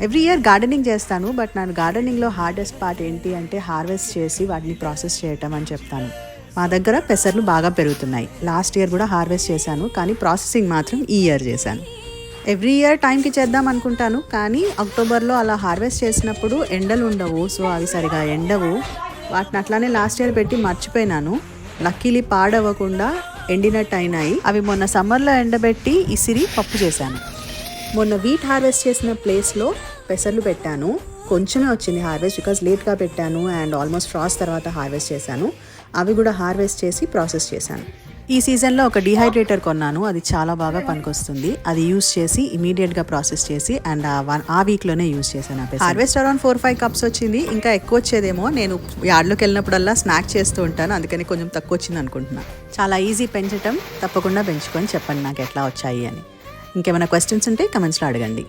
Every year gardening చేస్తాను, but నా గార్డెనింగ్లో hardest part ఏంటి అంటే హార్వెస్ట్ చేసి వాటిని ప్రాసెస్ చేయటం అని చెప్తాను. మా దగ్గర పెసర్లు బాగా పెరుగుతున్నాయి. లాస్ట్ ఇయర్ కూడా హార్వెస్ట్ చేశాను, కానీ ప్రాసెసింగ్ మాత్రం ఈ ఇయర్ చేశాను. ఎవ్రీ ఇయర్ టైంకి చేద్దాం అనుకుంటాను, కానీ అక్టోబర్లో అలా హార్వెస్ట్ చేసినప్పుడు ఎండలు ఉండవు, సో అవి సరిగా ఎండవు. వాటిని అట్లానే లాస్ట్ ఇయర్ పెట్టి మర్చిపోయినాను. లక్కీలీ పాడవ్వకుండా ఎండినట్టు అయినాయి. అవి మొన్న సమ్మర్లో ఎండబెట్టి ఇసిరి పప్పు చేశాను. మొన్న వీట్ హార్వెస్ట్ చేసిన ప్లేస్లో పెసర్లు పెట్టాను. కొంచెమే వచ్చింది హార్వెస్ట్, బికాజ్ లేట్గా పెట్టాను అండ్ ఆల్మోస్ట్ ఫ్రాస్ట్ తర్వాత హార్వెస్ట్ చేశాను. అవి కూడా హార్వెస్ట్ చేసి ప్రాసెస్ చేశాను. ఈ సీజన్లో ఒక డిహైడ్రేటర్ కొన్నాను, అది చాలా బాగా పనికొస్తుంది. అది యూస్ చేసి ఇమీడియట్గా ప్రాసెస్ చేసి అండ్ ఆ వీక్లోనే యూస్ చేశాను. హార్వెస్ట్ అరౌండ్ 4-5 కప్స్ వచ్చింది. ఇంకా ఎక్కువ వచ్చేదేమో, నేను యార్డ్లోకి వెళ్ళినప్పుడల్లా స్నాక్ చేస్తూ ఉంటాను, అందుకని కొంచెం తక్కువ వచ్చింది అనుకుంటున్నాను. చాలా ఈజీ పెంచటం, తప్పకుండా పెంచుకొని చెప్పండి నాకు ఎట్లా వచ్చాయి అని. ఇంకేమైనా క్వశ్చన్స్ ఉంటే కమెంట్స్లో అడగండి.